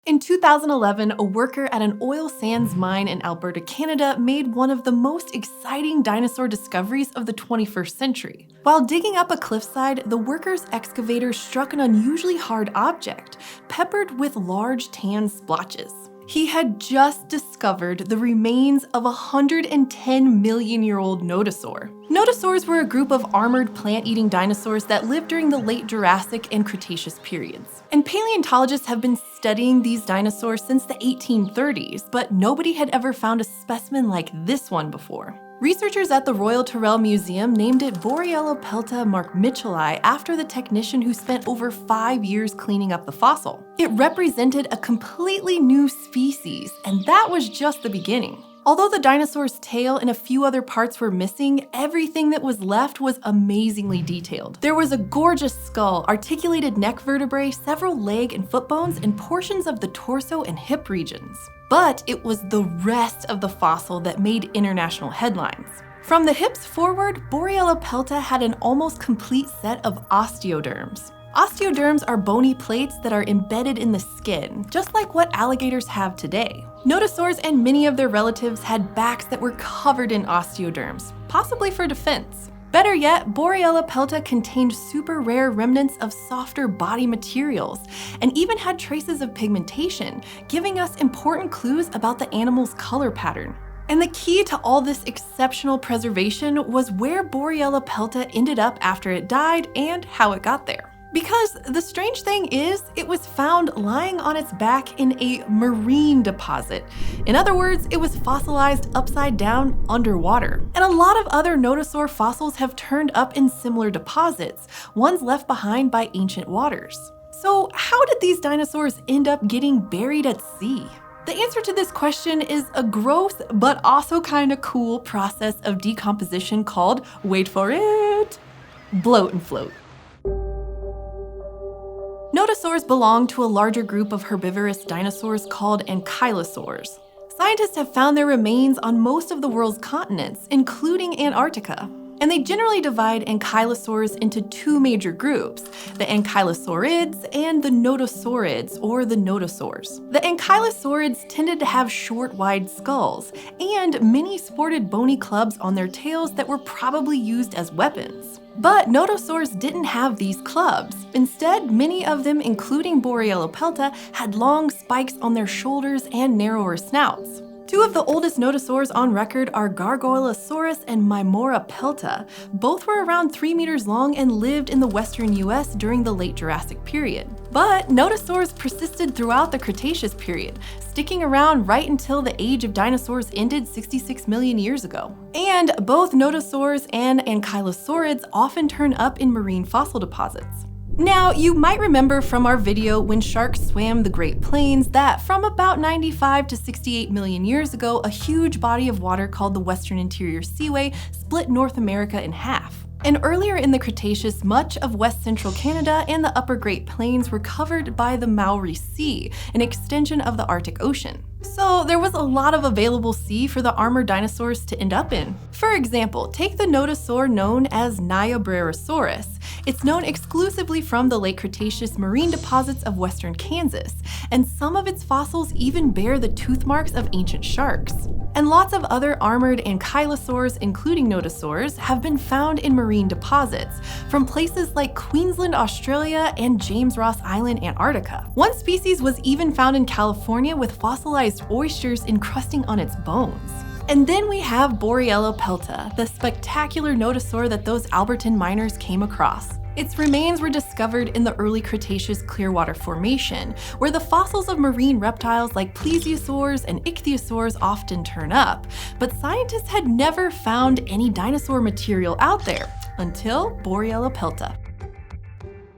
In 2011, a worker at an oil sands mine in Alberta, Canada, made one of the most exciting dinosaur discoveries of the 21st century. While digging up a cliffside, the worker's excavator struck an unusually hard object, peppered with large tan splotches. He had just discovered the remains of a 110-million-year-old nodosaur. Nodosaurs were a group of armored plant-eating dinosaurs that lived during the late Jurassic and Cretaceous periods. And paleontologists have been studying these dinosaurs since the 1830s, but nobody had ever found a specimen like this one before. Researchers at the Royal Tyrrell Museum named it Borealopelta markmitchellii after the technician who spent over 5 years cleaning up the fossil. It represented a completely new species, and that was just the beginning. Although the dinosaur's tail and a few other parts were missing, everything that was left was amazingly detailed. There was a gorgeous skull, articulated neck vertebrae, several leg and foot bones, and portions of the torso and hip regions. But it was the rest of the fossil that made international headlines. From the hips forward, Borealopelta had an almost complete set of osteoderms. Osteoderms are bony plates that are embedded in the skin, just like what alligators have today. Nodosaurs and many of their relatives had backs that were covered in osteoderms, possibly for defense. Better yet, Borealopelta contained super rare remnants of softer body materials, and even had traces of pigmentation, giving us important clues about the animal's color pattern. And the key to all this exceptional preservation was where Borealopelta ended up after it died and how it got there. Because the strange thing is, it was found lying on its back in a marine deposit. In other words, it was fossilized upside down underwater. And a lot of other nodosaur fossils have turned up in similar deposits, ones left behind by ancient waters. So how did these dinosaurs end up getting buried at sea? The answer to this question is a gross but also kinda cool process of decomposition called, wait for it, bloat and float. Nodosaurs belong to a larger group of herbivorous dinosaurs called ankylosaurs. Scientists have found their remains on most of the world's continents, including Antarctica. And they generally divide ankylosaurs into two major groups, the ankylosaurids and the nodosaurids, or the nodosaurs. The ankylosaurids tended to have short, wide skulls, and many sported bony clubs on their tails that were probably used as weapons. But nodosaurs didn't have these clubs. Instead, many of them, including Borealopelta, had long spikes on their shoulders and narrower snouts. Two of the oldest nodosaurs on record are Gargoylosaurus and Mimorapelta. Both were around 3 meters long and lived in the western US during the late Jurassic period. But nodosaurs persisted throughout the Cretaceous period, sticking around right until the age of dinosaurs ended 66 million years ago. And both nodosaurs and ankylosaurids often turn up in marine fossil deposits. Now, you might remember from our video when sharks swam the Great Plains that from about 95 to 68 million years ago, a huge body of water called the Western Interior Seaway split North America in half. And earlier in the Cretaceous, much of west central Canada and the upper Great Plains were covered by the Maori Sea, an extension of the Arctic Ocean. So there was a lot of available sea for the armored dinosaurs to end up in. For example, take the nodosaur known as Niobrarasaurus. It's known exclusively from the late Cretaceous marine deposits of western Kansas, and some of its fossils even bear the tooth marks of ancient sharks. And lots of other armored ankylosaurs, including nodosaurs, have been found in marine deposits, from places like Queensland, Australia, and James Ross Island, Antarctica. One species was even found in California with fossilized oysters encrusting on its bones. And then we have Borealopelta, the spectacular nodosaur that those Albertan miners came across. Its remains were discovered in the early Cretaceous Clearwater Formation, where the fossils of marine reptiles like plesiosaurs and ichthyosaurs often turn up, but scientists had never found any dinosaur material out there until Borealopelta.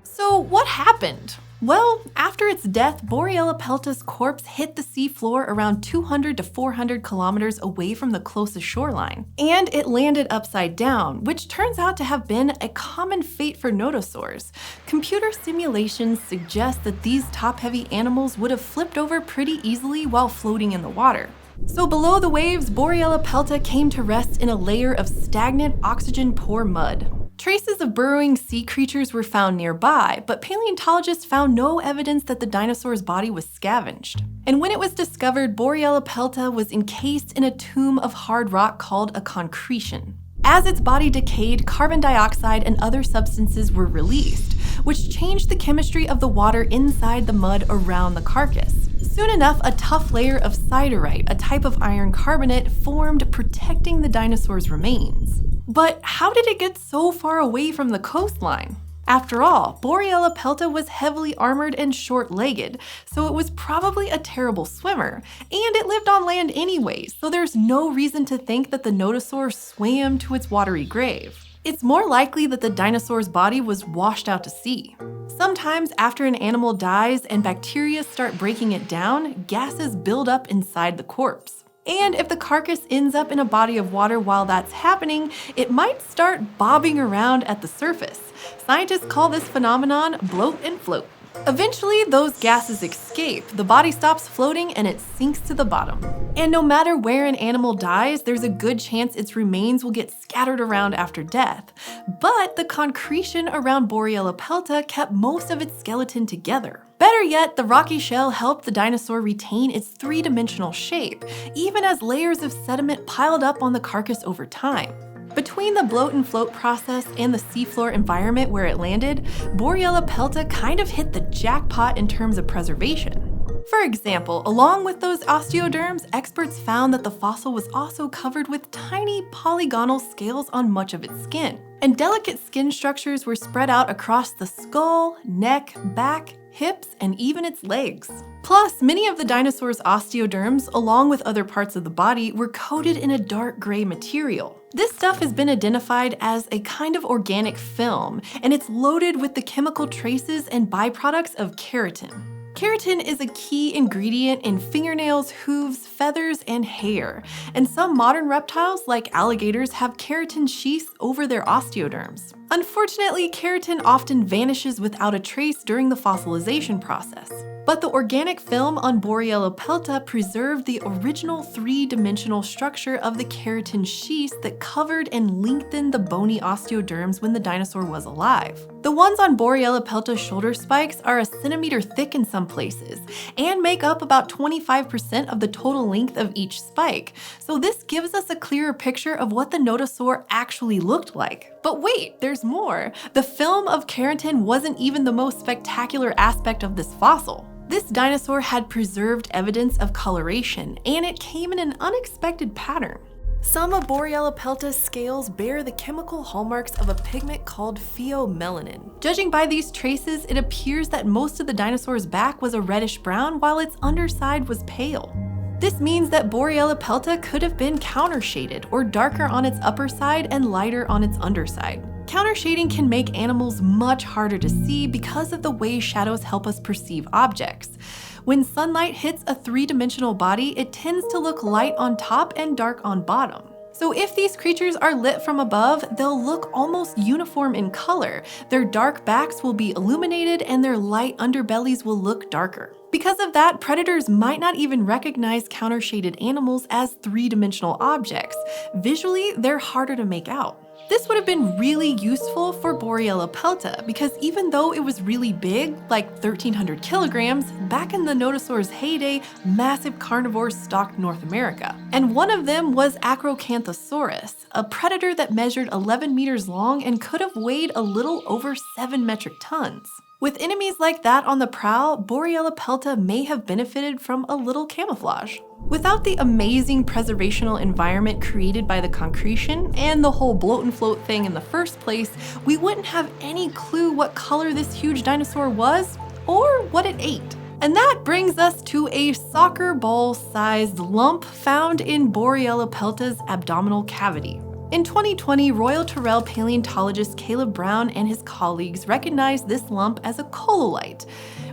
So what happened? Well, after its death, Borealopelta's corpse hit the sea floor around 200 to 400 kilometers away from the closest shoreline, and it landed upside down, which turns out to have been a common fate for nodosaurs. Computer simulations suggest that these top-heavy animals would have flipped over pretty easily while floating in the water. So below the waves, Borealopelta came to rest in a layer of stagnant, oxygen-poor mud. Traces of burrowing sea creatures were found nearby, but paleontologists found no evidence that the dinosaur's body was scavenged. And when it was discovered, Borealopelta was encased in a tomb of hard rock called a concretion. As its body decayed, carbon dioxide and other substances were released, which changed the chemistry of the water inside the mud around the carcass. Soon enough, a tough layer of siderite, a type of iron carbonate, formed, protecting the dinosaur's remains. But how did it get so far away from the coastline? After all, Borealopelta was heavily armored and short-legged, so it was probably a terrible swimmer, and it lived on land anyways, so there's no reason to think that the nodosaur swam to its watery grave. It's more likely that the dinosaur's body was washed out to sea. Sometimes after an animal dies and bacteria start breaking it down, gases build up inside the corpse. And if the carcass ends up in a body of water while that's happening, it might start bobbing around at the surface. Scientists call this phenomenon bloat and float. Eventually, those gases escape, the body stops floating, and it sinks to the bottom. And no matter where an animal dies, there's a good chance its remains will get scattered around after death. But the concretion around Borealopelta kept most of its skeleton together. Better yet, the rocky shell helped the dinosaur retain its three-dimensional shape, even as layers of sediment piled up on the carcass over time. Between the bloat and float process and the seafloor environment where it landed, Borealopelta kind of hit the jackpot in terms of preservation. For example, along with those osteoderms, experts found that the fossil was also covered with tiny polygonal scales on much of its skin. And delicate skin structures were spread out across the skull, neck, back, hips, and even its legs. Plus, many of the dinosaur's osteoderms, along with other parts of the body, were coated in a dark gray material. This stuff has been identified as a kind of organic film, and it's loaded with the chemical traces and byproducts of keratin. Keratin is a key ingredient in fingernails, hooves, feathers, and hair, and some modern reptiles, like alligators, have keratin sheaths over their osteoderms. Unfortunately, keratin often vanishes without a trace during the fossilization process. But the organic film on Borealopelta preserved the original three-dimensional structure of the keratin sheaths that covered and lengthened the bony osteoderms when the dinosaur was alive. The ones on Borealopelta's shoulder spikes are a centimeter thick in some places, and make up about 25% of the total length of each spike, so this gives us a clearer picture of what the nodosaur actually looked like. But wait, there's more! The film of keratin wasn't even the most spectacular aspect of this fossil. This dinosaur had preserved evidence of coloration, and it came in an unexpected pattern. Some of Borealopelta's scales bear the chemical hallmarks of a pigment called pheomelanin. Judging by these traces, it appears that most of the dinosaur's back was a reddish brown while its underside was pale. This means that Borealopelta could have been countershaded, or darker on its upper side and lighter on its underside. Countershading can make animals much harder to see because of the way shadows help us perceive objects. When sunlight hits a three-dimensional body, it tends to look light on top and dark on bottom. So if these creatures are lit from above, they'll look almost uniform in color. Their dark backs will be illuminated and their light underbellies will look darker. Because of that, predators might not even recognize countershaded animals as three-dimensional objects. Visually, they're harder to make out. This would have been really useful for Borealopelta because even though it was really big, like 1,300 kilograms, back in the nodosaur's heyday, massive carnivores stalked North America. And one of them was Acrocanthosaurus, a predator that measured 11 meters long and could have weighed a little over 7 metric tons. With enemies like that on the prowl, Borealopelta may have benefited from a little camouflage. Without the amazing preservational environment created by the concretion and the whole bloat and float thing in the first place, we wouldn't have any clue what color this huge dinosaur was or what it ate. And that brings us to a soccer ball-sized lump found in Borealopelta's abdominal cavity. In 2020, Royal Tyrrell paleontologist Caleb Brown and his colleagues recognized this lump as a cololite,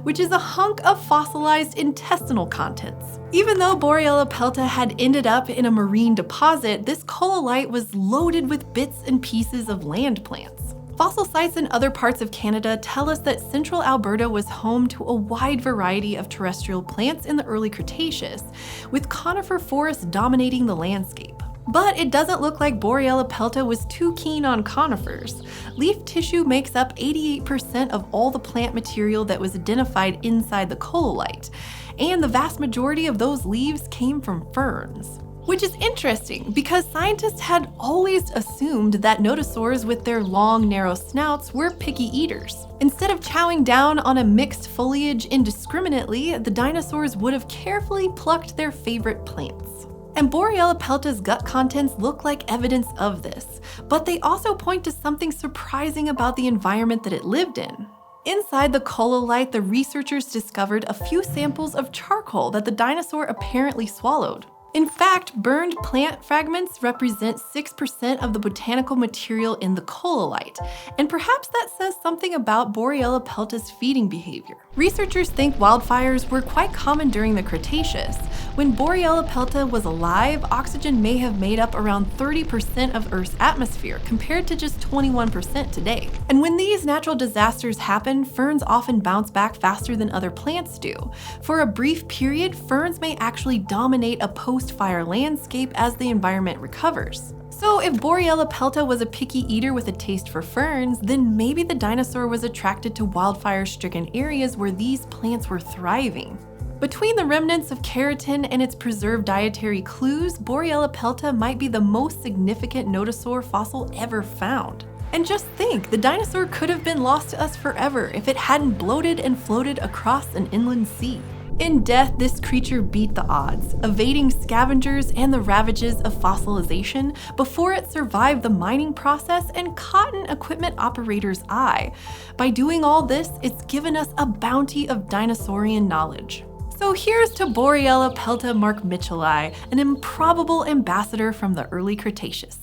which is a hunk of fossilized intestinal contents. Even though Borealopelta had ended up in a marine deposit, this cololite was loaded with bits and pieces of land plants. Fossil sites in other parts of Canada tell us that central Alberta was home to a wide variety of terrestrial plants in the early Cretaceous, with conifer forests dominating the landscape. But it doesn't look like Borealopelta was too keen on conifers. Leaf tissue makes up 88% of all the plant material that was identified inside the cololite, and the vast majority of those leaves came from ferns. Which is interesting because scientists had always assumed that nodosaurs with their long, narrow snouts were picky eaters. Instead of chowing down on a mixed foliage indiscriminately, the dinosaurs would have carefully plucked their favorite plants. And Borealopelta's gut contents look like evidence of this, but they also point to something surprising about the environment that it lived in. Inside the cololite, the researchers discovered a few samples of charcoal that the dinosaur apparently swallowed. In fact, burned plant fragments represent 6% of the botanical material in the cololite, and perhaps that says something about Borealopelta's feeding behavior. Researchers think wildfires were quite common during the Cretaceous. When Borealopelta was alive, oxygen may have made up around 30% of Earth's atmosphere, compared to just 21% today. And when these natural disasters happen, ferns often bounce back faster than other plants do. For a brief period, ferns may actually dominate a post-fire landscape as the environment recovers. So if Borealopelta was a picky eater with a taste for ferns, then maybe the dinosaur was attracted to wildfire-stricken areas where these plants were thriving. Between the remnants of keratin and its preserved dietary clues, Borealopelta might be the most significant nodosaur fossil ever found. And just think, the dinosaur could have been lost to us forever if it hadn't bloated and floated across an inland sea. In death, this creature beat the odds, evading scavengers and the ravages of fossilization before it survived the mining process and caught an equipment operator's eye. By doing all this, it's given us a bounty of dinosaurian knowledge. So here's to Borealopelta markmitchellii, an improbable ambassador from the early Cretaceous.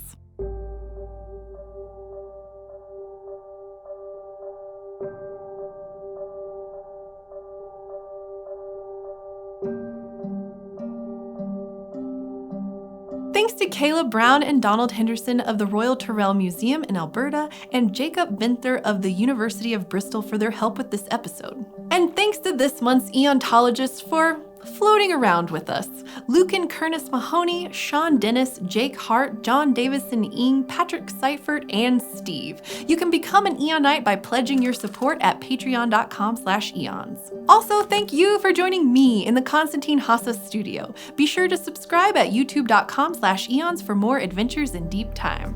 Thanks to Caleb Brown and Donald Henderson of the Royal Tyrrell Museum in Alberta and Jakob Vinther of the University of Bristol for their help with this episode. And thanks to this month's Eontologists for floating around with us: Lucan Curtis Mahoney, Sean Dennis, Jake Hart, John Davison Ing, Patrick Seifert, and Steve. You can become an Eonite by pledging your support at patreon.com/eons. Also, thank you for joining me in the Konstantin Haase studio. Be sure to subscribe at youtube.com/eons for more adventures in deep time.